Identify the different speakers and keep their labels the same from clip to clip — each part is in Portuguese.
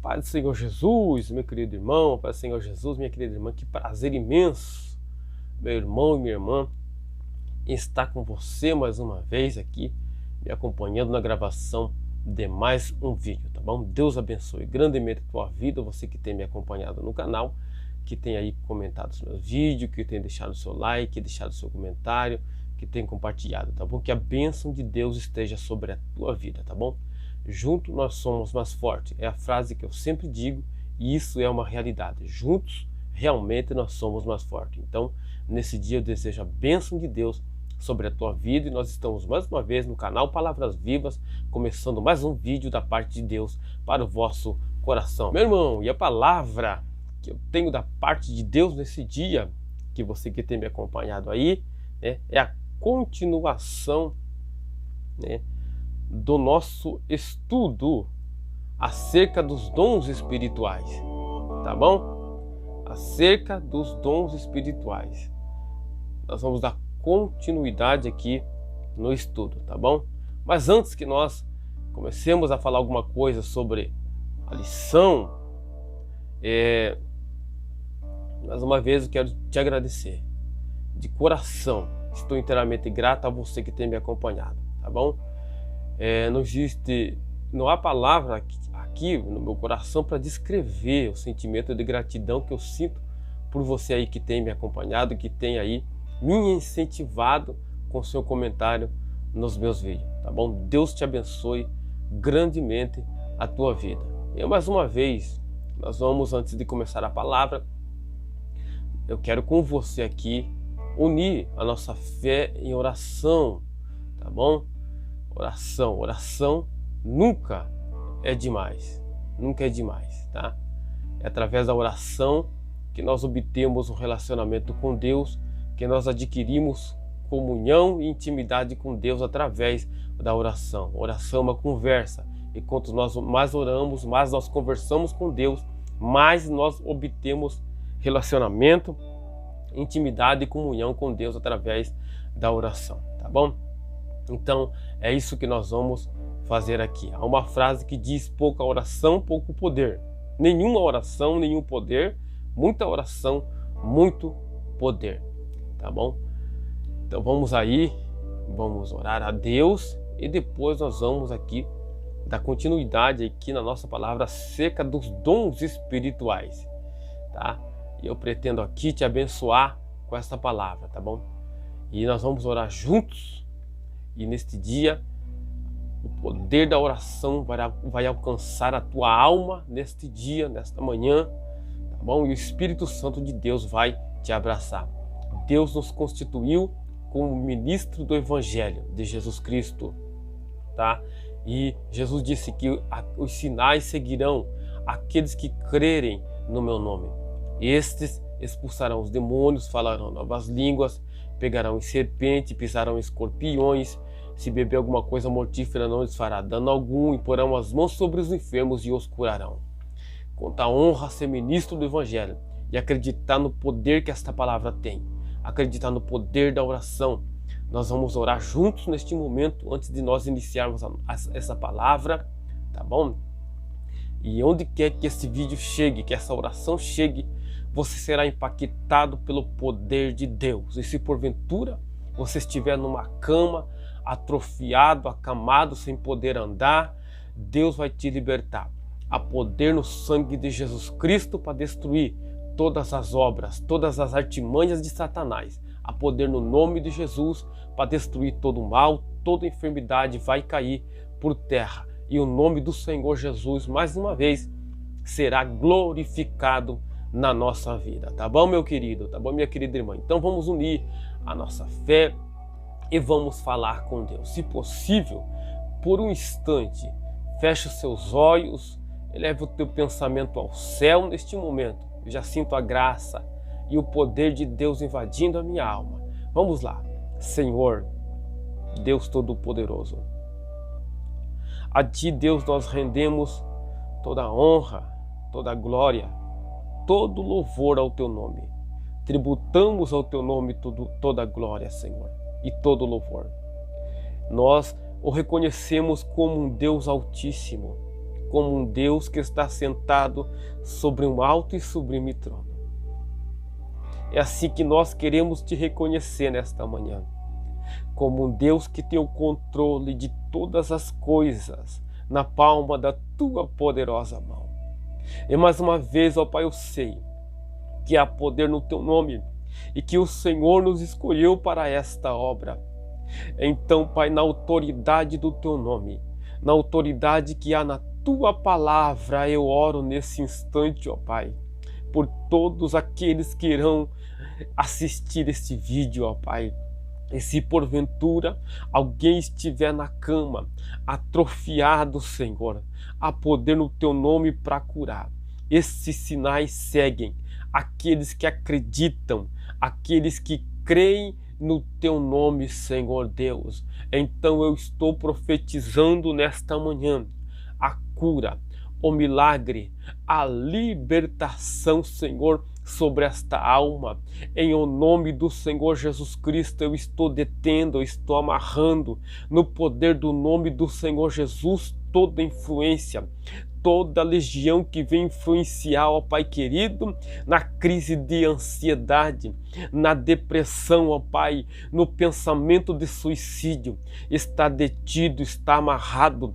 Speaker 1: Pai do Senhor Jesus, meu querido irmão, Pai do Senhor Jesus, minha querida irmã, que prazer imenso, meu irmão e minha irmã, estar com você mais uma vez aqui, me acompanhando na gravação de mais um vídeo, tá bom? Deus abençoe grandemente a tua vida, você que tem me acompanhado no canal, que tem aí comentado os meus vídeos, que tem deixado o seu like, deixado o seu comentário, que tem compartilhado, tá bom? Que a bênção de Deus esteja sobre a tua vida, tá bom? Juntos nós somos mais fortes, é a frase que eu sempre digo e isso é uma realidade. Juntos, realmente nós somos mais fortes. Então, nesse dia eu desejo a bênção de Deus sobre a tua vida e nós estamos mais uma vez no canal Palavras Vivas, começando mais um vídeo da parte de Deus para o vosso coração. Meu irmão, e a palavra que eu tenho da parte de Deus nesse dia, que você que tem me acompanhado aí, né, é a continuação, né, do nosso estudo acerca dos dons espirituais, tá bom? Acerca dos dons espirituais. Nós vamos dar continuidade aqui no estudo, tá bom? Mas antes que nós comecemos a falar alguma coisa sobre a lição, mais uma vez eu quero te agradecer de coração. Estou inteiramente grato a você que tem me acompanhado, tá bom? Não há palavra aqui no meu coração para descrever o sentimento de gratidão que eu sinto por você aí que tem me acompanhado, que tem aí me incentivado com seu comentário nos meus vídeos, tá bom? Deus te abençoe grandemente a tua vida. E mais uma vez, nós vamos, antes de começar a palavra, eu quero com você aqui unir a nossa fé em oração, tá bom? Oração nunca é demais, tá? É através da oração que nós obtemos um relacionamento com Deus, que nós adquirimos comunhão e intimidade com Deus através da oração. Oração é uma conversa, e quanto nós mais oramos, mais nós conversamos com Deus, mais nós obtemos relacionamento, intimidade e comunhão com Deus através da oração, tá bom? Então, é isso que nós vamos fazer aqui. Há uma frase que diz: pouca oração, pouco poder. Nenhuma oração, nenhum poder. Muita oração, muito poder. Tá bom? Então vamos aí, vamos orar a Deus e depois nós vamos aqui dar continuidade aqui na nossa palavra acerca dos dons espirituais, tá? E eu pretendo aqui te abençoar com essa palavra, tá bom? E nós vamos orar juntos. E neste dia, o poder da oração vai alcançar a tua alma neste dia, nesta manhã, tá bom? E o Espírito Santo de Deus vai te abraçar. Deus nos constituiu como ministro do Evangelho de Jesus Cristo, tá? E Jesus disse que os sinais seguirão aqueles que crerem no meu nome. Estes expulsarão os demônios, falarão novas línguas, pegarão em serpente, pisarão em escorpiões. Se beber alguma coisa mortífera não lhes fará dano algum, e porão as mãos sobre os enfermos e os curarão. Quanta honra ser ministro do Evangelho e acreditar no poder que esta palavra tem. Acreditar no poder da oração. Nós vamos orar juntos neste momento, antes de nós iniciarmos essa palavra, tá bom? E onde quer que esse vídeo chegue, que essa oração chegue, você será impactado pelo poder de Deus. E se porventura você estiver numa cama, atrofiado, acamado, sem poder andar, Deus vai te libertar. Há poder no sangue de Jesus Cristo para destruir todas as obras, todas as artimanhas de Satanás. Há poder no nome de Jesus para destruir todo o mal, toda enfermidade vai cair por terra. E o nome do Senhor Jesus, mais uma vez, será glorificado na nossa vida. Tá bom, meu querido? Tá bom, minha querida irmã? Então vamos unir a nossa fé e vamos falar com Deus. Se possível, por um instante, feche os seus olhos, eleve o teu pensamento ao céu neste momento. Eu já sinto a graça e o poder de Deus invadindo a minha alma. Vamos lá. Senhor, Deus Todo-Poderoso, a Ti, Deus, nós rendemos toda a honra, toda a glória, todo louvor ao Teu nome. Tributamos ao Teu nome toda a glória, Senhor, e todo louvor. Nós o reconhecemos como um Deus altíssimo, como um Deus que está sentado sobre um alto e sublime trono. É assim que nós queremos te reconhecer nesta manhã, como um Deus que tem o controle de todas as coisas na palma da tua poderosa mão. E mais uma vez, ó Pai, eu sei que há poder no teu nome e que o Senhor nos escolheu para esta obra. Então, Pai, na autoridade do teu nome, na autoridade que há na tua palavra, eu oro nesse instante, ó Pai, por todos aqueles que irão assistir este vídeo, ó Pai. E se porventura alguém estiver na cama, atrofiado, Senhor, há poder no teu nome para curar. Esses sinais seguem aqueles que acreditam, aqueles que creem no teu nome, Senhor Deus. Então eu estou profetizando nesta manhã a cura, o milagre, a libertação, Senhor, sobre esta alma. Em o nome do Senhor Jesus Cristo, eu estou detendo, eu estou amarrando no poder do nome do Senhor Jesus toda influência, toda legião que vem influenciar, ó Pai querido, na crise de ansiedade, na depressão, ó Pai, no pensamento de suicídio, está detido, está amarrado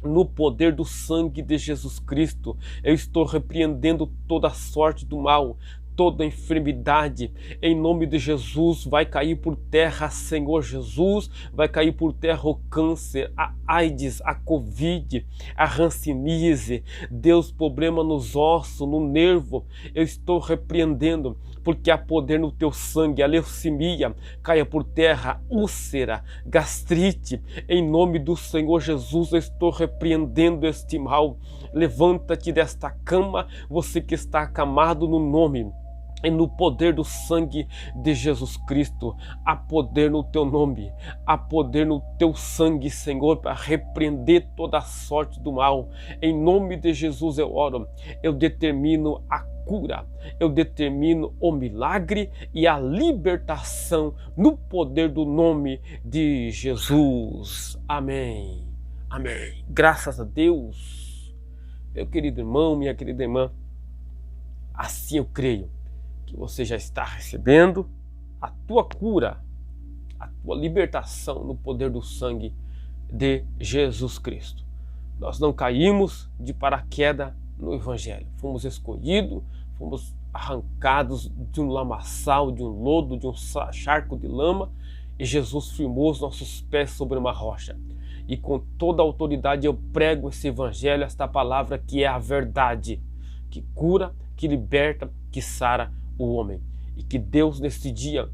Speaker 1: no poder do sangue de Jesus Cristo. Eu estou repreendendo toda sorte do mal, toda enfermidade, em nome de Jesus, vai cair por terra, Senhor Jesus, vai cair por terra o câncer, a AIDS, a Covid, a hanseníase, Deus, problema nos ossos, no nervo, eu estou repreendendo, porque há poder no teu sangue, a leucemia, caia por terra, úlcera, gastrite, em nome do Senhor Jesus, eu estou repreendendo este mal. Levanta-te desta cama, você que está acamado no nome e no poder do sangue de Jesus Cristo. Há poder no teu nome, há poder no teu sangue, Senhor, para repreender toda a sorte do mal. Em nome de Jesus eu oro, eu determino a cura, eu determino o milagre e a libertação no poder do nome de Jesus. Amém. Amém. Graças a Deus. Meu querido irmão, minha querida irmã, assim eu creio que você já está recebendo a tua cura, a tua libertação no poder do sangue de Jesus Cristo. Nós não caímos de paraquedas no Evangelho, fomos escolhidos, fomos arrancados de um lamaçal, de um lodo, de um charco de lama, e Jesus firmou os nossos pés sobre uma rocha. E com toda a autoridade eu prego esse evangelho, esta palavra que é a verdade, que cura, que liberta, que sara o homem. E que Deus neste dia,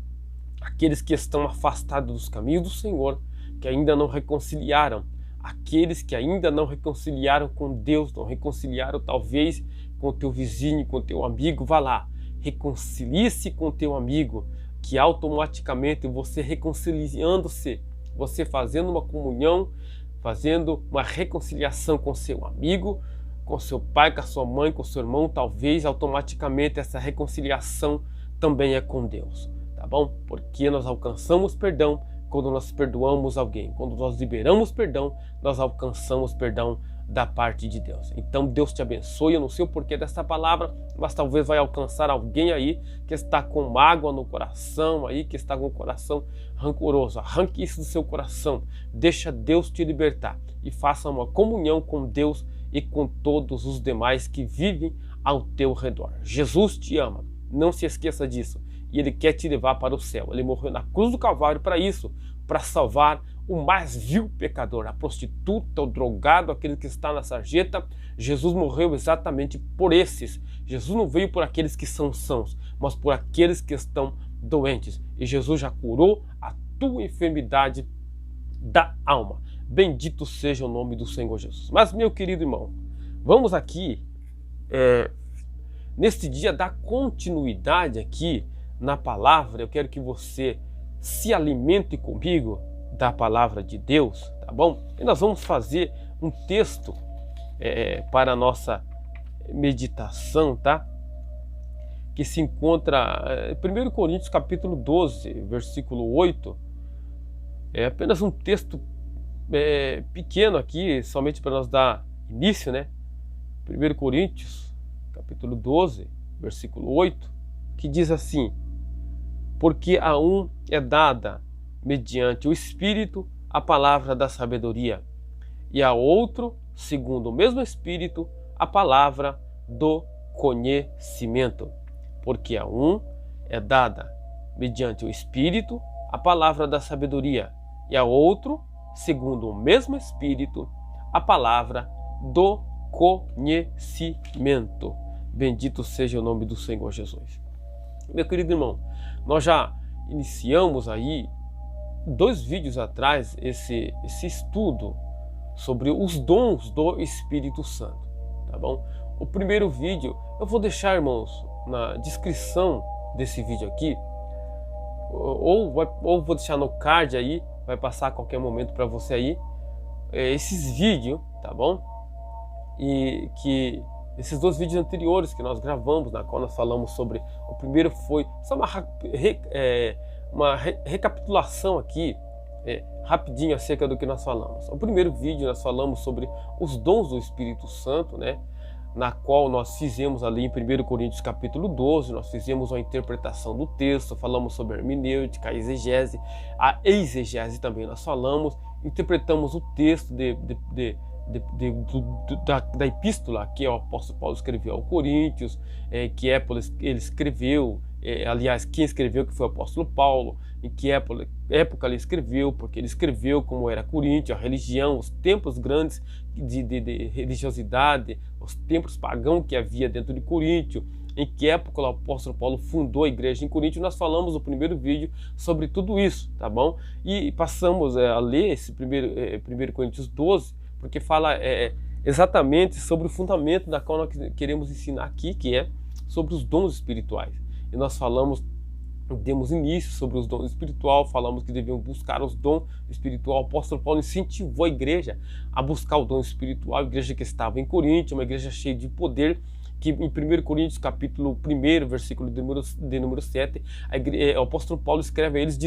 Speaker 1: aqueles que estão afastados dos caminhos do Senhor, que ainda não reconciliaram, aqueles que ainda não reconciliaram com Deus, não reconciliaram talvez com o teu vizinho, com o teu amigo, vá lá, reconcilie-se com o teu amigo, que automaticamente você reconciliando-se, você fazendo uma comunhão, fazendo uma reconciliação com seu amigo, com seu pai, com a sua mãe, com seu irmão, talvez automaticamente essa reconciliação também é com Deus, tá bom? Porque nós alcançamos perdão quando nós perdoamos alguém. Quando nós liberamos perdão, nós alcançamos perdão da parte de Deus. Então Deus te abençoe. Eu não sei o porquê dessa palavra, mas talvez vai alcançar alguém aí que está com mágoa no coração, aí que está com o coração rancoroso. Arranque isso do seu coração, deixa Deus te libertar e faça uma comunhão com Deus e com todos os demais que vivem ao teu redor. Jesus te ama, não se esqueça disso, e Ele quer te levar para o céu. Ele morreu na cruz do Calvário para isso, para salvar o mais vil pecador, a prostituta, o drogado, aquele que está na sarjeta. Jesus morreu exatamente por esses. Jesus não veio por aqueles que são sãos, mas por aqueles que estão doentes. E Jesus já curou a tua enfermidade da alma. Bendito seja o nome do Senhor Jesus. Mas, meu querido irmão, vamos aqui, neste dia, dar continuidade aqui na palavra. Eu quero que você se alimente comigo da palavra de Deus, tá bom? E nós vamos fazer um texto para a nossa meditação, tá? Que se encontra em 1 Coríntios capítulo 12, versículo 8. É apenas um texto pequeno aqui, somente para nós dar início, né? 1 Coríntios, capítulo 12, versículo 8, que diz assim: porque a um é dada, mediante o Espírito, a palavra da sabedoria, e a outro, segundo o mesmo Espírito, a palavra do conhecimento. Porque a um é dada, mediante o Espírito, a palavra da sabedoria, e a outro, segundo o mesmo Espírito, a palavra do conhecimento. Bendito seja o nome do Senhor Jesus. Meu querido irmão, nós já iniciamos aí 2 vídeos atrás esse estudo sobre os dons do Espírito Santo, tá bom? O primeiro vídeo eu vou deixar, irmãos, na descrição desse vídeo aqui, ou vou deixar no card aí, vai passar a qualquer momento para você aí, esses vídeos, tá bom? E que esses 2 vídeos anteriores que nós gravamos, na qual nós falamos sobre, o primeiro foi só uma recapitulação aqui, rapidinho acerca do que nós falamos. O primeiro vídeo nós falamos sobre os dons do Espírito Santo, né? Na qual nós fizemos ali em 1 Coríntios capítulo 12, nós fizemos uma interpretação do texto, falamos sobre a hermenêutica, a exegese também nós falamos, interpretamos o texto da epístola que o apóstolo Paulo escreveu ao Coríntios, que ele escreveu, aliás, quem escreveu que foi o apóstolo Paulo, em que época ele escreveu, porque ele escreveu como era Coríntio, a religião, os tempos grandes de religiosidade, os tempos pagãos que havia dentro de Coríntio, em que época o apóstolo Paulo fundou a igreja em Coríntio. Nós falamos no primeiro vídeo sobre tudo isso, tá bom? E passamos a ler esse 1 Coríntios 12, porque fala exatamente sobre o fundamento da qual nós queremos ensinar aqui, que é sobre os dons espirituais. E nós demos início sobre os dons espirituais, falamos que deviam buscar os dons espirituais. O apóstolo Paulo incentivou a igreja a buscar o dom espiritual, a igreja que estava em Coríntio, uma igreja cheia de poder, que em 1 Coríntios capítulo 1, versículo de número 7, o apóstolo Paulo escreve a eles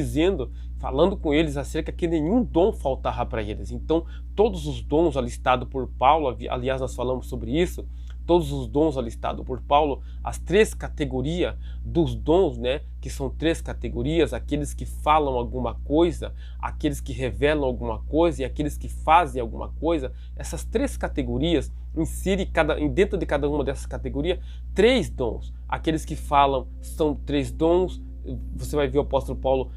Speaker 1: falando com eles acerca que nenhum dom faltava para eles. Então, todos os dons alistados por Paulo, aliás, nós falamos sobre isso, todos os dons alistados por Paulo, as 3 categorias dos dons, né, que são 3 categorias: aqueles que falam alguma coisa, aqueles que revelam alguma coisa e aqueles que fazem alguma coisa. Essas 3 categorias inserem dentro de cada uma dessas categorias 3 dons. Aqueles que falam são 3 dons. Você vai ver o apóstolo Paulo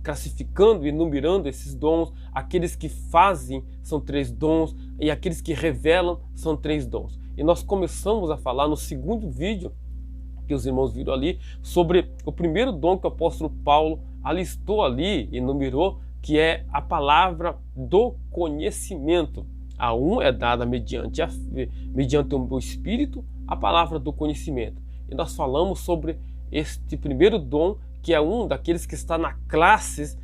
Speaker 1: classificando e enumerando esses dons. Aqueles que fazem são 3 dons e aqueles que revelam são 3 dons. E nós começamos a falar no segundo vídeo que os irmãos viram ali sobre o primeiro dom que o apóstolo Paulo alistou ali, enumerou, que é a palavra do conhecimento. A um é dada mediante o Espírito a palavra do conhecimento. E nós falamos sobre este primeiro dom, que é um daqueles que está na classe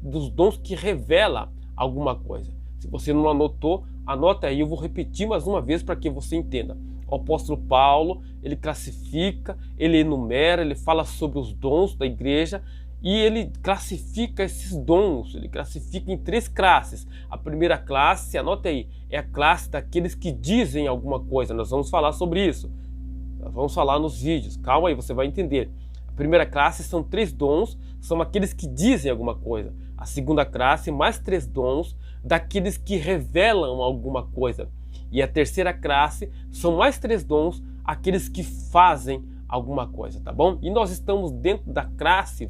Speaker 1: dos dons que revela alguma coisa. Se você não anotou, anota aí, eu vou repetir mais uma vez para que você entenda. O apóstolo Paulo, ele classifica, ele enumera, ele fala sobre os dons da igreja e ele classifica esses dons, ele classifica em 3 classes. A primeira classe, anota aí, é a classe daqueles que dizem alguma coisa. Nós vamos falar sobre isso. Nós vamos falar nos vídeos, calma aí, você vai entender. A primeira classe são 3 dons, são aqueles que dizem alguma coisa. A segunda classe, mais 3 dons, daqueles que revelam alguma coisa. E a terceira classe são mais 3 dons, aqueles que fazem alguma coisa, tá bom? E nós estamos dentro da classe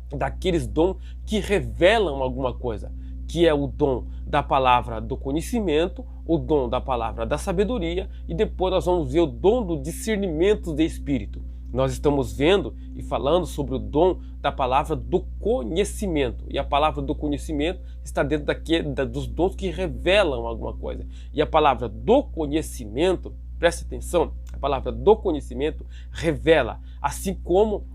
Speaker 1: daqueles dons que revelam alguma coisa, que é o dom da palavra do conhecimento, o dom da palavra da sabedoria, e depois nós vamos ver o dom do discernimento de espírito. Nós estamos vendo e falando sobre o dom da palavra do conhecimento. E a palavra do conhecimento está dentro dos dons que revelam alguma coisa. E a palavra do conhecimento, preste atenção, a palavra do conhecimento revela, assim como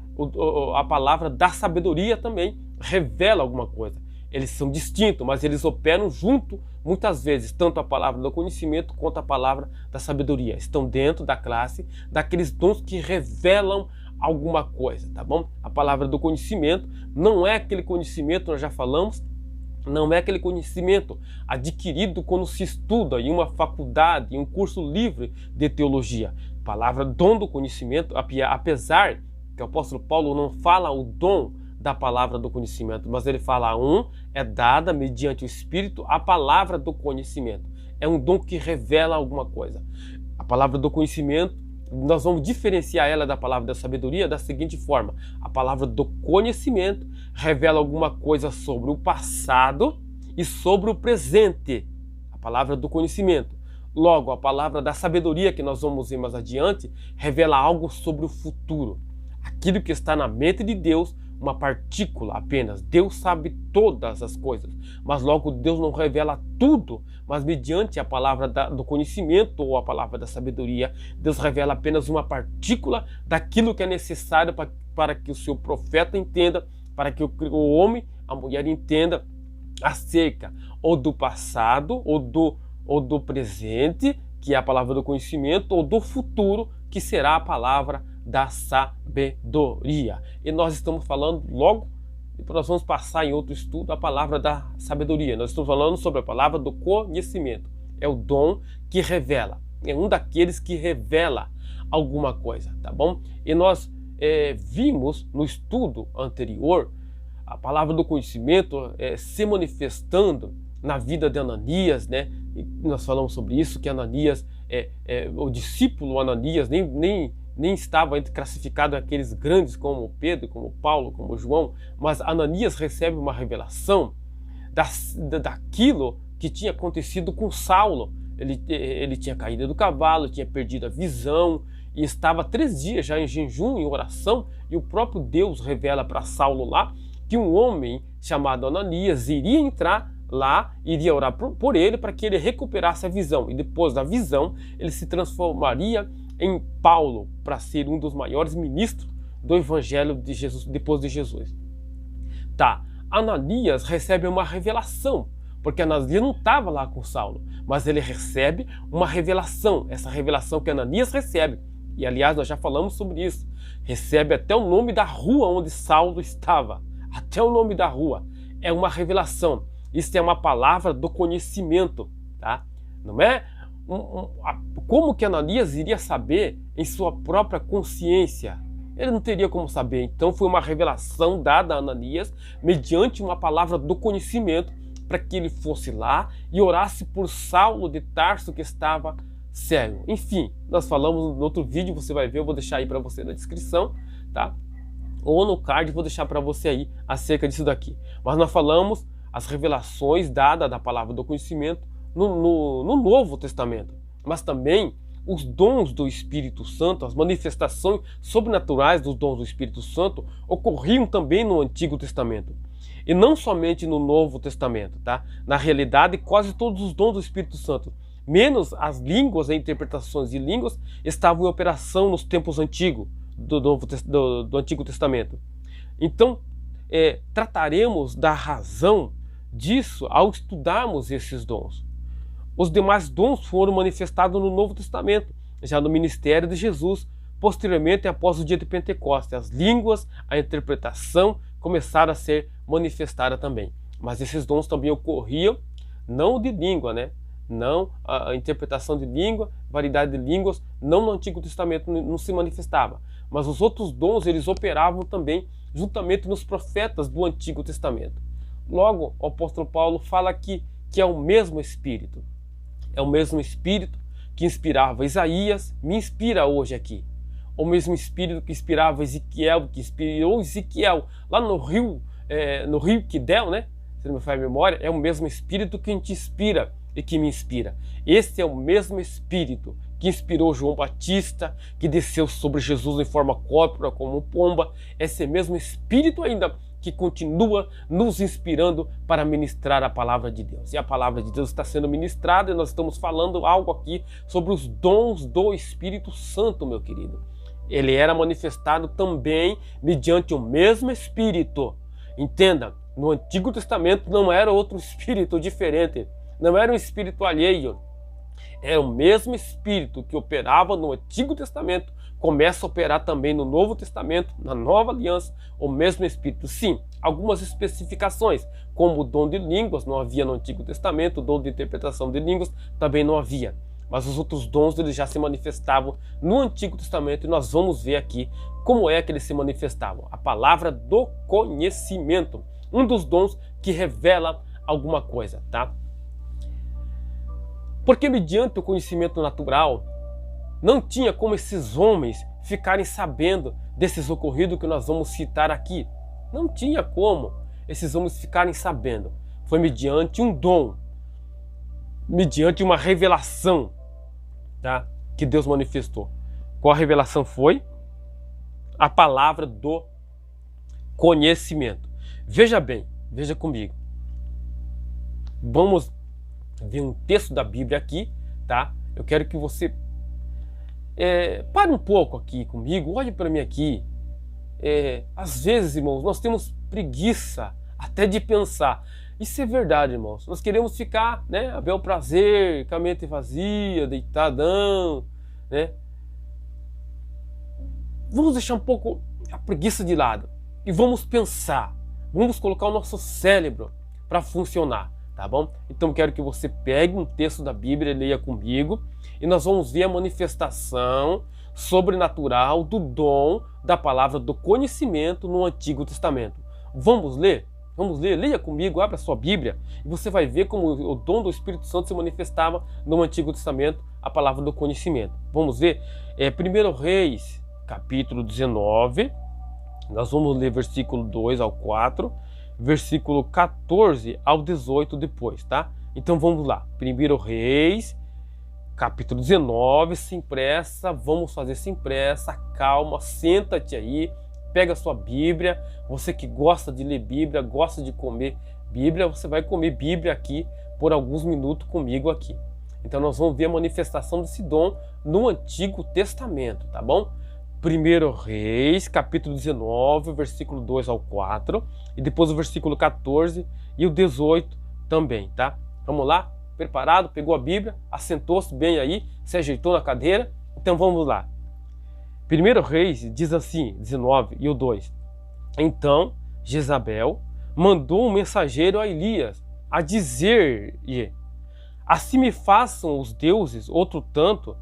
Speaker 1: a palavra da sabedoria também revela alguma coisa. Eles são distintos, mas eles operam junto, muitas vezes, tanto a palavra do conhecimento quanto a palavra da sabedoria. Estão dentro da classe daqueles dons que revelam alguma coisa, tá bom? A palavra do conhecimento não é aquele conhecimento, nós já falamos, Não é aquele conhecimento adquirido quando se estuda em uma faculdade, em um curso livre de teologia. A palavra dom do conhecimento, apesar que o apóstolo Paulo não fala o dom da palavra do conhecimento, mas ele fala é dada mediante o Espírito a palavra do conhecimento. É um dom que revela alguma coisa. A palavra do conhecimento, nós vamos diferenciar ela da palavra da sabedoria da seguinte forma: a palavra do conhecimento revela alguma coisa sobre o passado e sobre o presente. A palavra do conhecimento. Logo, a palavra da sabedoria, que nós vamos ver mais adiante, revela algo sobre o futuro. Aquilo que está na mente de Deus, uma partícula apenas. Deus sabe todas as coisas, mas logo Deus não revela tudo, mas mediante a palavra do conhecimento ou a palavra da sabedoria, Deus revela apenas uma partícula daquilo que é necessário para que o seu profeta entenda, para que o homem, a mulher entenda acerca ou do passado ou do presente, que é a palavra do conhecimento, ou do futuro, que será a palavra da sabedoria. E nós estamos falando logo, depois nós vamos passar em outro estudo a palavra da sabedoria. Nós estamos falando sobre a palavra do conhecimento. É o dom que revela. É um daqueles que revela alguma coisa, tá bom? E nós vimos no estudo anterior a palavra do conhecimento se manifestando na vida de Ananias, né? E nós falamos sobre isso, que Ananias, o discípulo Ananias, nem estava classificado aqueles grandes como Pedro, como Paulo, como João, mas Ananias recebe uma revelação daquilo que tinha acontecido com Saulo. Ele tinha caído do cavalo, tinha perdido a visão e estava 3 dias já em jejum, em oração, e o próprio Deus revela para Saulo lá que um homem chamado Ananias iria entrar lá, iria orar por ele para que ele recuperasse a visão, e depois da visão ele se transformaria em Paulo para ser um dos maiores ministros do Evangelho de Jesus depois de Jesus. Tá, Ananias recebe uma revelação, porque Ananias não estava lá com Saulo, mas ele recebe uma revelação. Essa revelação que Ananias recebe, e aliás nós já falamos sobre isso, recebe até o nome da rua onde Saulo estava, até o nome da rua, é uma revelação. Isso é uma palavra do conhecimento, tá? Não é como que Ananias iria saber em sua própria consciência? Ele não teria como saber. Então foi uma revelação dada a Ananias mediante uma palavra do conhecimento para que ele fosse lá e orasse por Saulo de Tarso, que estava cego. Enfim, nós falamos no outro vídeo, você vai ver, eu vou deixar aí para você na descrição, tá? Ou no card, vou deixar para você aí acerca disso daqui. Mas nós falamos as revelações dadas da palavra do conhecimento no Novo Testamento, mas também os dons do Espírito Santo, as manifestações sobrenaturais dos dons do Espírito Santo ocorriam também no Antigo Testamento. E não somente no Novo Testamento, tá? Na realidade, quase todos os dons do Espírito Santo, menos as línguas e interpretações de línguas, estavam em operação nos tempos antigos do Antigo Testamento. Então, trataremos da razão disso ao estudarmos esses dons. Os demais dons foram manifestados no Novo Testamento, já no ministério de Jesus, posteriormente após o dia de Pentecostes. As línguas, a interpretação começaram a ser manifestadas também. Mas esses dons também ocorriam, não de língua, né? Não a interpretação de língua, variedade de línguas, não no Antigo Testamento não se manifestava. Mas os outros dons, eles operavam também juntamente nos profetas do Antigo Testamento. Logo, o apóstolo Paulo fala que é o mesmo Espírito. É o mesmo Espírito que inspirava Isaías, me inspira hoje aqui. O mesmo Espírito que inspirava Ezequiel, que inspirou Ezequiel lá no rio Quidel, né? Se não me falha a memória, é o mesmo Espírito que te inspira e que me inspira. Esse é o mesmo Espírito que inspirou João Batista, que desceu sobre Jesus em forma corpórea como pomba. Esse mesmo Espírito ainda que continua nos inspirando para ministrar a palavra de Deus. E a palavra de Deus está sendo ministrada e nós estamos falando algo aqui sobre os dons do Espírito Santo, meu querido. Ele era manifestado também mediante o mesmo Espírito. Entenda, no Antigo Testamento não era outro Espírito diferente, não era um Espírito alheio. É o mesmo Espírito que operava no Antigo Testamento, começa a operar também no Novo Testamento, na Nova Aliança, o mesmo Espírito. Sim, algumas especificações, como o dom de línguas, não havia no Antigo Testamento, o dom de interpretação de línguas também não havia. Mas os outros dons eles já se manifestavam no Antigo Testamento e nós vamos ver aqui como é que eles se manifestavam. A palavra do conhecimento, um dos dons que revela alguma coisa, tá? Porque mediante o conhecimento natural, não tinha como esses homens ficarem sabendo desses ocorridos que nós vamos citar aqui. Não tinha como esses homens ficarem sabendo. Foi mediante um dom, mediante uma revelação, tá? Que Deus manifestou. Qual a revelação foi? A palavra do conhecimento. Veja bem, veja comigo. Vamos ver um texto da Bíblia aqui, tá? Eu quero que você pare um pouco aqui comigo, olhe para mim aqui. Às vezes, irmãos, nós temos preguiça até de pensar. Isso é verdade, irmãos. Nós queremos ficar, né, a bel prazer, com a mente vazia, deitadão, né? Vamos deixar um pouco a preguiça de lado e vamos pensar. Vamos colocar o nosso cérebro para funcionar, tá bom? Então quero que você pegue um texto da Bíblia e leia comigo e nós vamos ver a manifestação sobrenatural do dom da palavra do conhecimento no Antigo Testamento. Vamos ler? Vamos ler? Leia comigo, abra sua Bíblia e você vai ver como o dom do Espírito Santo se manifestava no Antigo Testamento, a palavra do conhecimento. Vamos ver? 1 Reis, capítulo 19, nós vamos ler versículo 2 ao 4, versículo 14 ao 18 depois, tá? Então vamos lá. 1 Reis, capítulo 19, sem pressa, vamos fazer sem pressa, calma, senta-te aí, pega a sua Bíblia, você que gosta de ler Bíblia, gosta de comer Bíblia, você vai comer Bíblia aqui por alguns minutos comigo aqui. Então nós vamos ver a manifestação desse dom no Antigo Testamento, tá bom? 1 Reis, capítulo 19, versículo 2 ao 4, e depois o versículo 14 e o 18 também, tá? Vamos lá? Preparado? Pegou a Bíblia? Assentou-se bem aí? Se ajeitou na cadeira? Então vamos lá. 1 Reis diz assim, 19 e o 2. Então Jezabel mandou um mensageiro a Elias a dizer-lhe: assim me façam os deuses outro tanto,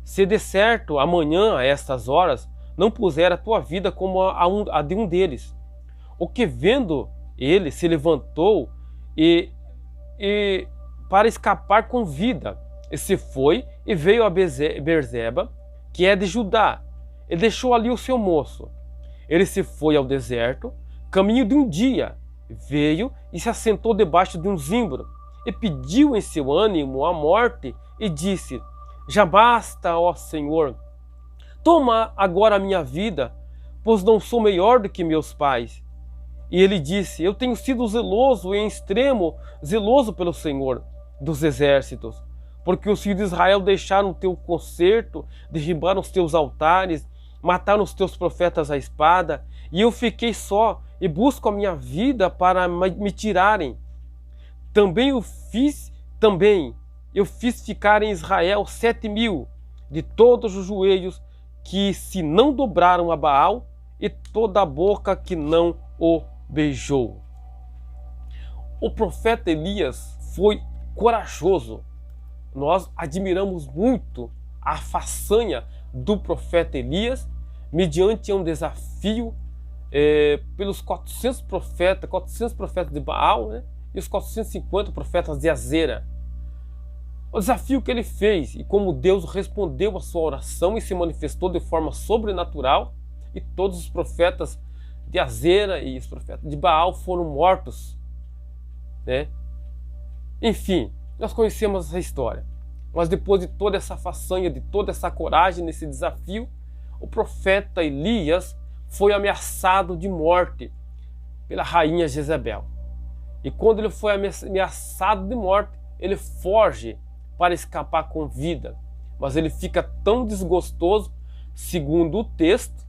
Speaker 1: se de certo amanhã a estas horas não puser a tua vida como a de um deles. O que vendo ele se levantou e para escapar com vida, e se foi e veio a Beerseba, que é de Judá, e deixou ali o seu moço. Ele se foi ao deserto, caminho de um dia, veio e se assentou debaixo de um zimbro, e pediu em seu ânimo a morte, e disse: já basta, ó Senhor, toma agora a minha vida, pois não sou melhor do que meus pais. E ele disse: eu tenho sido zeloso, em extremo zeloso pelo Senhor dos exércitos, porque os filhos de Israel deixaram o teu concerto, derribaram os teus altares, mataram os teus profetas à espada, e eu fiquei só e busco a minha vida para me tirarem. Eu fiz ficar em Israel 7.000 de todos os joelhos que se não dobraram a Baal e toda a boca que não o beijou. O profeta Elias foi corajoso. Nós admiramos muito a façanha do profeta Elias mediante um desafio pelos 400 profetas de Baal, né, e os 450 profetas de Azera. O desafio que ele fez e como Deus respondeu a sua oração e se manifestou de forma sobrenatural, e todos os profetas de Azera e os profetas de Baal foram mortos, né? Enfim, nós conhecemos essa história. Mas depois de toda essa façanha, de toda essa coragem nesse desafio, o profeta Elias foi ameaçado de morte pela rainha Jezabel. E quando ele foi ameaçado de morte, ele foge para escapar com vida. Mas ele fica tão desgostoso, segundo o texto,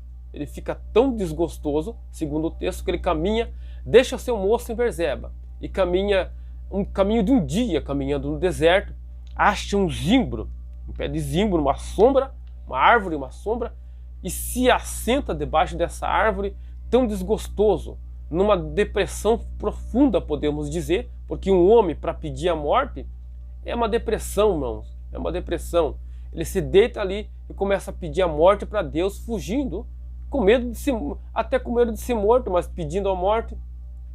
Speaker 1: que ele caminha, deixa seu moço em Beerseba e caminha um caminho de um dia, caminhando no deserto, acha um zimbro, um pé de zimbro, uma sombra, uma árvore, uma sombra, e se assenta debaixo dessa árvore, tão desgostoso, numa depressão profunda, podemos dizer, porque um homem, para pedir a morte, é uma depressão, irmãos, é uma depressão. Ele se deita ali e começa a pedir a morte para Deus, fugindo, com medo de ser, até com medo de ser morto, mas pedindo a morte,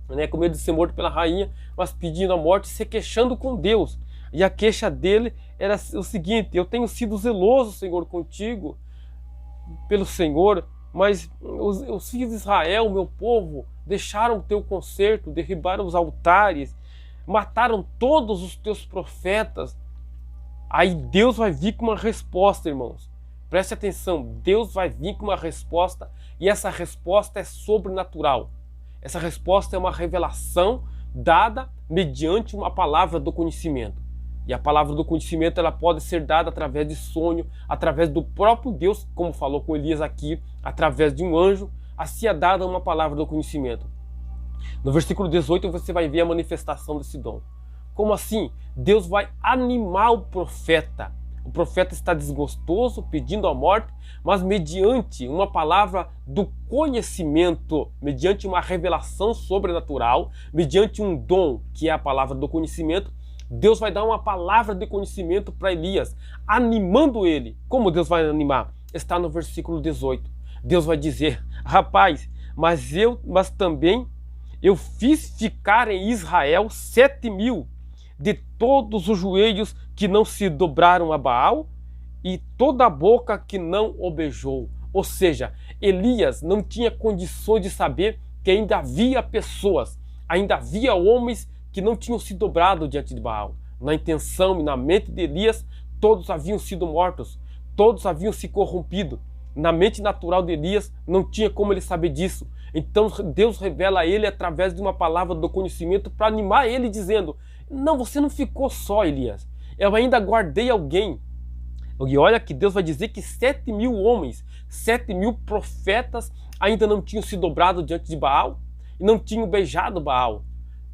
Speaker 1: né, com medo de ser morto pela rainha, mas pedindo a morte, se queixando com Deus. E a queixa dele era o seguinte: eu tenho sido zeloso, Senhor, contigo, pelo Senhor, mas os filhos de Israel, meu povo, deixaram o teu concerto, derribaram os altares, mataram todos os teus profetas. Aí Deus vai vir com uma resposta, irmãos. Preste atenção, Deus vai vir com uma resposta, e essa resposta é sobrenatural. Essa resposta é uma revelação dada mediante uma palavra do conhecimento. E a palavra do conhecimento, ela pode ser dada através de sonho, através do próprio Deus, como falou com Elias aqui, através de um anjo. Assim é dada uma palavra do conhecimento. No versículo 18 você vai ver a manifestação desse dom. Como assim? Deus vai animar o profeta. O profeta está desgostoso, pedindo a morte, mas mediante uma palavra do conhecimento, mediante uma revelação sobrenatural, mediante um dom, que é a palavra do conhecimento, Deus vai dar uma palavra de conhecimento para Elias, animando ele. Como Deus vai animar? Está no versículo 18. Deus vai dizer: rapaz, mas também eu fiz ficar em Israel 7.000 de todos os joelhos que não se dobraram a Baal e toda a boca que não o beijou. Ou seja, Elias não tinha condições de saber que ainda havia pessoas, ainda havia homens que não tinham se dobrado diante de Baal. Na intenção e na mente de Elias, todos haviam sido mortos, todos haviam se corrompido. Na mente natural de Elias, não tinha como ele saber disso. Então Deus revela a ele através de uma palavra do conhecimento para animar ele, dizendo: não, você não ficou só, Elias. Eu ainda guardei alguém. E olha que Deus vai dizer que 7.000 homens, 7.000 profetas ainda não tinham se dobrado diante de Baal e não tinham beijado Baal.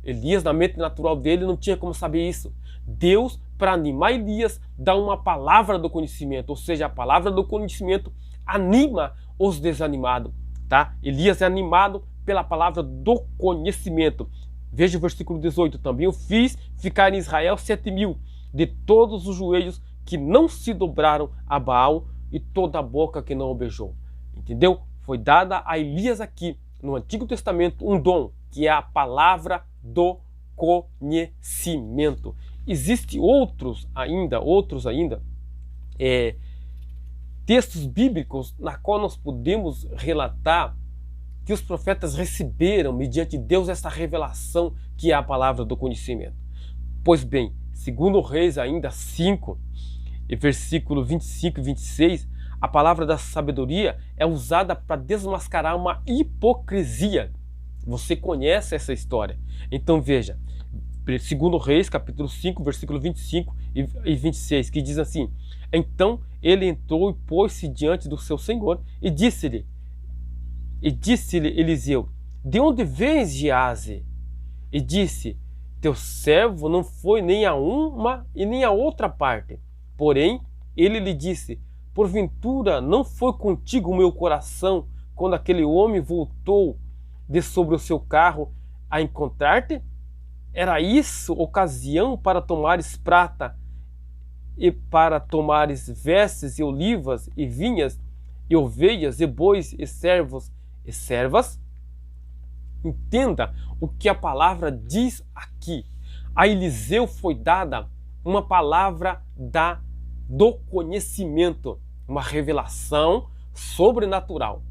Speaker 1: Elias, na mente natural dele, não tinha como saber isso. Deus, para animar Elias, dá uma palavra do conhecimento, ou seja, a palavra do conhecimento anima os desanimados. Tá? Elias é animado pela palavra do conhecimento. Veja o versículo 18 também. Eu fiz ficar em Israel 7.000 de todos os joelhos que não se dobraram a Baal e toda a boca que não o beijou. Entendeu? Foi dada a Elias aqui, no Antigo Testamento, um dom, que é a palavra do conhecimento. Existem outros ainda, textos bíblicos na qual nós podemos relatar que os profetas receberam, mediante Deus, essa revelação que é a palavra do conhecimento. Pois bem, segundo Reis ainda 5, versículo 25 e 26, a palavra da sabedoria é usada para desmascarar uma hipocrisia. Você conhece essa história. Então veja, segundo Reis, capítulo 5, versículo 25 e 26, que diz assim: então ele entrou e pôs-se diante do seu senhor e disse-lhe Eliseu: de onde vens, Geazi? E disse: teu servo não foi nem a uma e nem a outra parte. Porém, ele lhe disse: porventura não foi contigo o meu coração quando aquele homem voltou de sobre o seu carro a encontrar-te? Era isso ocasião para tomares prata e para tomares vestes e olivas e vinhas e ovelhas e bois e servos e servas? Entenda o que a palavra diz aqui. A Eliseu foi dada uma palavra do conhecimento, uma revelação sobrenatural.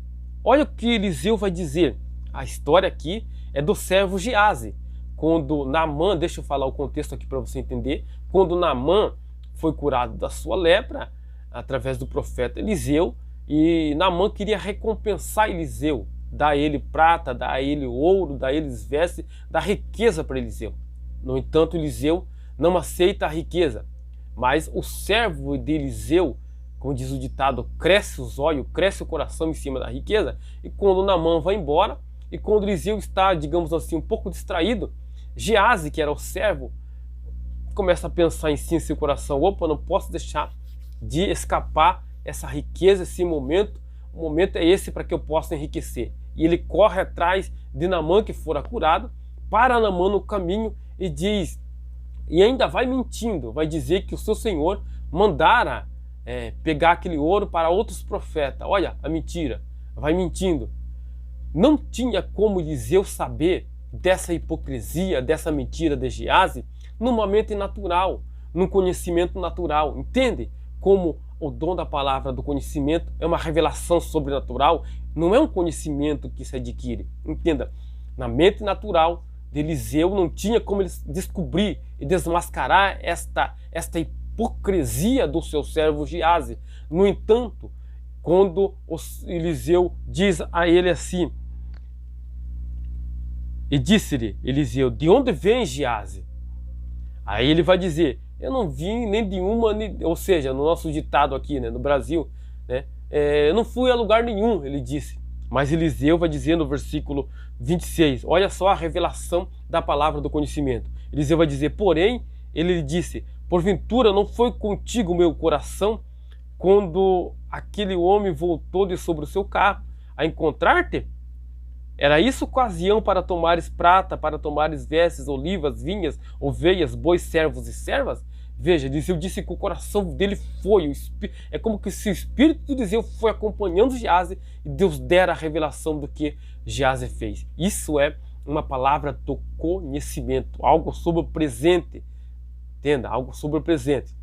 Speaker 1: Olha o que Eliseu vai dizer. A história aqui é do servo Geazi. Quando Naamã, deixa eu falar o contexto aqui para você entender, quando Naamã foi curado da sua lepra através do profeta Eliseu, e Naamã queria recompensar Eliseu, dar a ele prata, dar a ele ouro, dar a ele vestes, dar riqueza para Eliseu. No entanto, Eliseu não aceita a riqueza, mas o servo de Eliseu, como diz o ditado, cresce os olhos, cresce o coração em cima da riqueza. E quando Naamã vai embora, e quando Eliseu está, digamos assim, um pouco distraído, Geazi, que era o servo, começa a pensar em si, em seu coração, opa, não posso deixar de escapar essa riqueza, esse momento, o momento é esse para que eu possa enriquecer. E ele corre atrás de Naamã, que fora curado, para Naamã no caminho e diz, e ainda vai mentindo, vai dizer que o seu senhor mandara pegar aquele ouro para outros profetas. Olha a mentira, vai mentindo. Não tinha como Eliseu saber dessa hipocrisia, dessa mentira de Geazi, num momento natural, num conhecimento natural. Entende como o dom da palavra, do conhecimento, é uma revelação sobrenatural, não é um conhecimento que se adquire. Entenda, na mente natural de Eliseu não tinha como ele descobrir e desmascarar esta hipocrisia do seu servo Geazi. No entanto, quando Eliseu diz a ele assim, e disse-lhe Eliseu, de onde vem Geazi? Aí ele vai dizer, eu não vim nem de uma, ou seja, no nosso ditado aqui, né, no Brasil, né, eu não fui a lugar nenhum, ele disse. Mas Eliseu vai dizer no versículo 26, olha só a revelação da palavra do conhecimento. Eliseu vai dizer, porém, ele lhe disse, porventura não foi contigo meu coração quando aquele homem voltou de sobre o seu carro a encontrar-te? Era isso ocasião para tomares prata, para tomares vestes, olivas, vinhas, ovelhas, bois, servos e servas? Veja, Eliseu disse que o coração dele foi, é como que se o espírito de Eliseu foi acompanhando Geazi e Deus dera a revelação do que Geazi fez. Isso é uma palavra do conhecimento, algo sobre o presente, entenda, algo sobre o presente,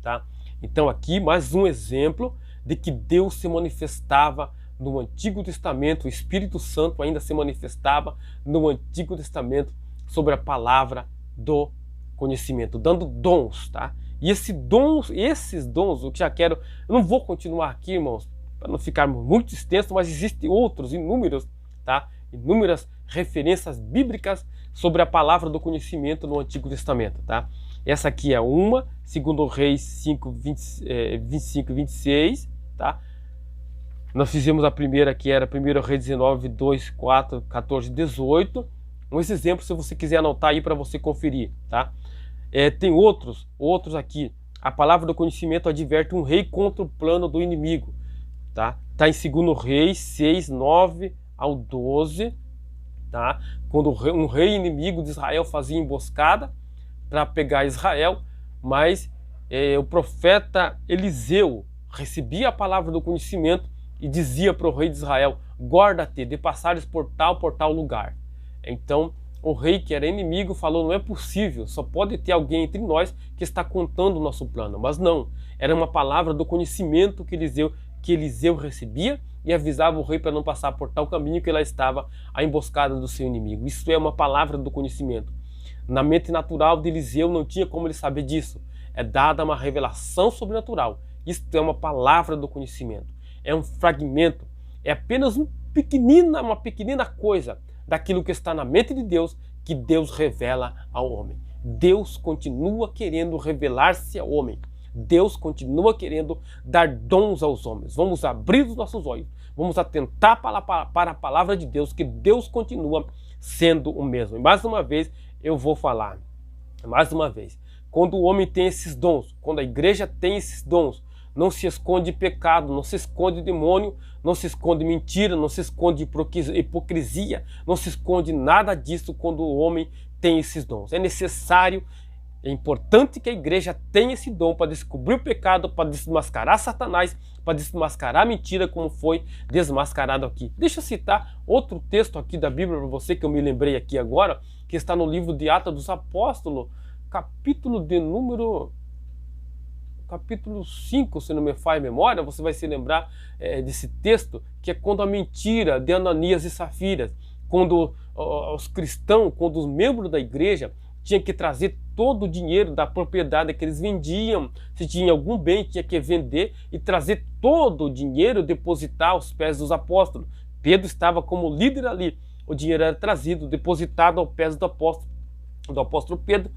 Speaker 1: tá? Então aqui mais um exemplo de que Deus se manifestava no Antigo Testamento, o Espírito Santo ainda se manifestava no Antigo Testamento sobre a palavra do conhecimento, dando dons, tá? E esses dons, eu já quero, eu não vou continuar aqui, irmãos, para não ficar muito extenso, mas existem outros, inúmeros, tá? Inúmeras referências bíblicas sobre a palavra do conhecimento no Antigo Testamento, tá? Essa aqui é uma, segundo Reis 5, 25 e 26, tá? Nós fizemos a primeira, que era 1 Reis 19, 2, 4, 14, 18. Esse exemplo, se você quiser anotar aí para você conferir, tá? Tem outros aqui. A palavra do conhecimento adverte um rei contra o plano do inimigo, tá? Tá em 2 Reis 6, 9 ao 12, tá? Quando um rei inimigo de Israel fazia emboscada para pegar Israel, mas o profeta Eliseu recebia a palavra do conhecimento e dizia para o rei de Israel, guarda-te de passares por tal lugar. Então o rei, que era inimigo, falou, não é possível, só pode ter alguém entre nós que está contando o nosso plano. Mas não, era uma palavra do conhecimento que Eliseu recebia e avisava o rei para não passar por tal caminho, que lá estava a emboscada do seu inimigo. Isso é uma palavra do conhecimento. Na mente natural de Eliseu não tinha como ele saber disso. É dada uma revelação sobrenatural. Isto é uma palavra do conhecimento. É um fragmento, é apenas uma pequenina coisa daquilo que está na mente de Deus, que Deus revela ao homem. Deus continua querendo revelar-se ao homem. Deus continua querendo dar dons aos homens. Vamos abrir os nossos olhos, vamos atentar para a palavra de Deus, que Deus continua sendo o mesmo. E mais uma vez eu vou falar, mais uma vez, quando o homem tem esses dons, quando a igreja tem esses dons, não se esconde pecado, não se esconde demônio, não se esconde mentira, não se esconde hipocrisia, não se esconde nada disso quando o homem tem esses dons. É necessário, é importante que a igreja tenha esse dom para descobrir o pecado, para desmascarar Satanás, para desmascarar a mentira, como foi desmascarado aqui. Deixa eu citar outro texto aqui da Bíblia para você, que eu me lembrei aqui agora, que está no livro de Atos dos Apóstolos, capítulo 5, se não me falha a memória, você vai se lembrar desse texto, que é quando a mentira de Ananias e Safira, quando os cristãos, quando os membros da igreja tinham que trazer todo o dinheiro da propriedade que eles vendiam, se tinha algum bem, tinha que vender e trazer todo o dinheiro, depositar aos pés dos apóstolos. Pedro estava como líder ali, o dinheiro era trazido, depositado aos pés do apóstolo Pedro.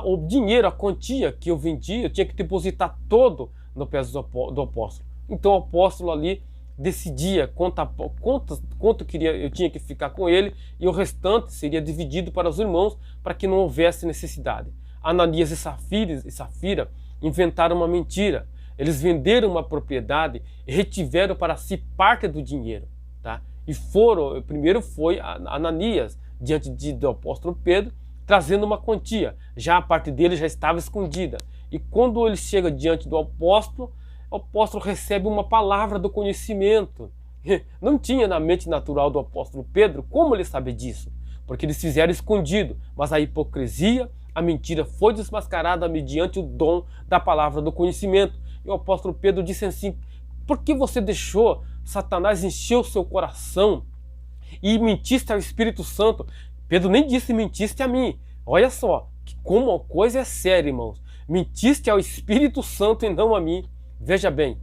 Speaker 1: O dinheiro, a quantia que eu vendia, eu tinha que depositar todo no pés do apóstolo. Então o apóstolo ali decidia quanto eu tinha que ficar com ele, e o restante seria dividido para os irmãos, para que não houvesse necessidade. Ananias e Safira inventaram uma mentira. Eles venderam uma propriedade e retiveram para si parte do dinheiro, tá? E primeiro foi Ananias diante do apóstolo Pedro, trazendo uma quantia. Já a parte dele já estava escondida. E quando ele chega diante do apóstolo, o apóstolo recebe uma palavra do conhecimento. Não tinha na mente natural do apóstolo Pedro como ele saber disso, porque eles fizeram escondido. Mas a hipocrisia, a mentira foi desmascarada mediante o dom da palavra do conhecimento. E o apóstolo Pedro disse assim: por que você deixou Satanás encher o seu coração e mentiste ao Espírito Santo? Pedro nem disse mentiste a mim. Olha só, como a coisa é séria, irmãos. Mentiste ao Espírito Santo e não a mim. Veja bem.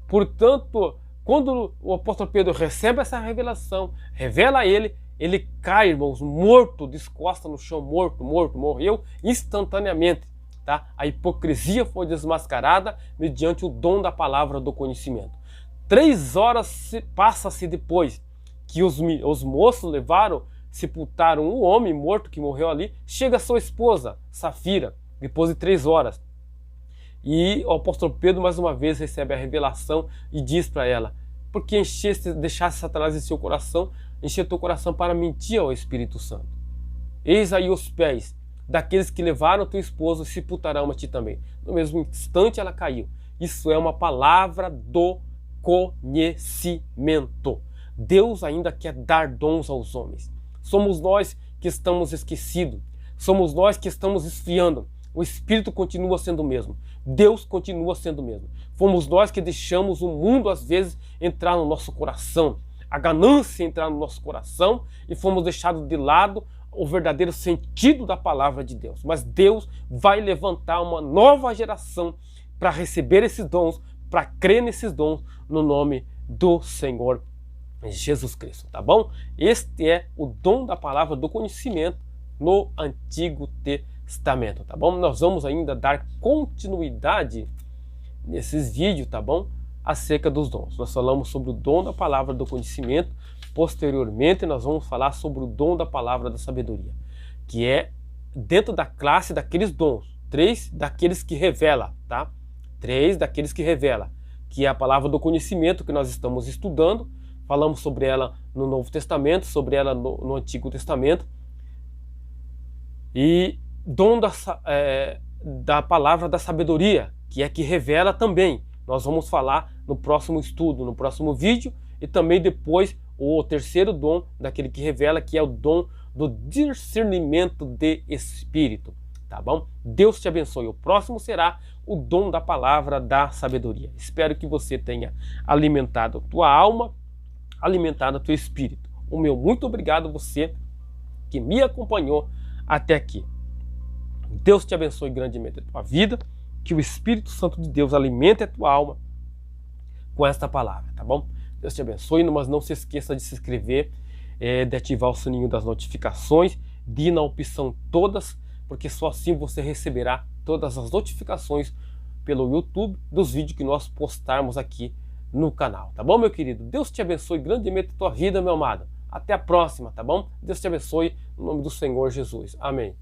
Speaker 1: Portanto, quando o apóstolo Pedro recebe essa revelação, revela a ele, ele cai, irmãos, morto, descosta no chão, morto, morreu instantaneamente. Tá? A hipocrisia foi desmascarada mediante o dom da palavra do conhecimento. 3 horas passa-se depois que os moços sepultaram o homem morto que morreu ali. Chega sua esposa, Safira, depois de 3 horas. E o apóstolo Pedro mais uma vez recebe a revelação e diz para ela: por que deixaste Satanás em seu coração, encher teu coração para mentir ao Espírito Santo? Eis aí os pés daqueles que levaram teu esposo, sepultarão a ti também. No mesmo instante ela caiu. Isso é uma palavra do conhecimento. Deus ainda quer dar dons aos homens. Somos nós que estamos esquecidos. Somos nós que estamos esfriando. O Espírito continua sendo o mesmo. Deus continua sendo o mesmo. Fomos nós que deixamos o mundo às vezes entrar no nosso coração. A ganância entrar no nosso coração e fomos deixados de lado o verdadeiro sentido da palavra de Deus. Mas Deus vai levantar uma nova geração para receber esses dons, para crer nesses dons, no nome do Senhor Jesus Cristo, tá bom? Este é o dom da palavra do conhecimento no Antigo Testamento, tá bom? Nós vamos ainda dar continuidade nesses vídeos, tá bom? Acerca dos dons. Nós falamos sobre o dom da palavra do conhecimento. Posteriormente, nós vamos falar sobre o dom da palavra da sabedoria, que é dentro da classe daqueles dons, 3 daqueles que revela, tá? 3 daqueles que revela, que é a palavra do conhecimento que nós estamos estudando. Falamos sobre ela no Novo Testamento, sobre ela no Antigo Testamento. E dom da palavra da sabedoria, que é que revela também. Nós vamos falar no próximo estudo, no próximo vídeo, e também depois o terceiro dom daquele que revela, que é o dom do discernimento de espírito, tá bom? Deus te abençoe. O próximo será o dom da palavra da sabedoria. Espero que você tenha alimentado a tua alma, alimentado o teu espírito. O meu muito obrigado você que me acompanhou até aqui. Deus te abençoe grandemente a tua vida, que o Espírito Santo de Deus alimente a tua alma com esta palavra, tá bom? Deus te abençoe, mas não se esqueça de se inscrever, de ativar o sininho das notificações, de ir na opção todas, porque só assim você receberá todas as notificações pelo YouTube dos vídeos que nós postarmos aqui no canal, tá bom, meu querido? Deus te abençoe grandemente a tua vida, meu amado. Até a próxima, tá bom? Deus te abençoe, no nome do Senhor Jesus. Amém.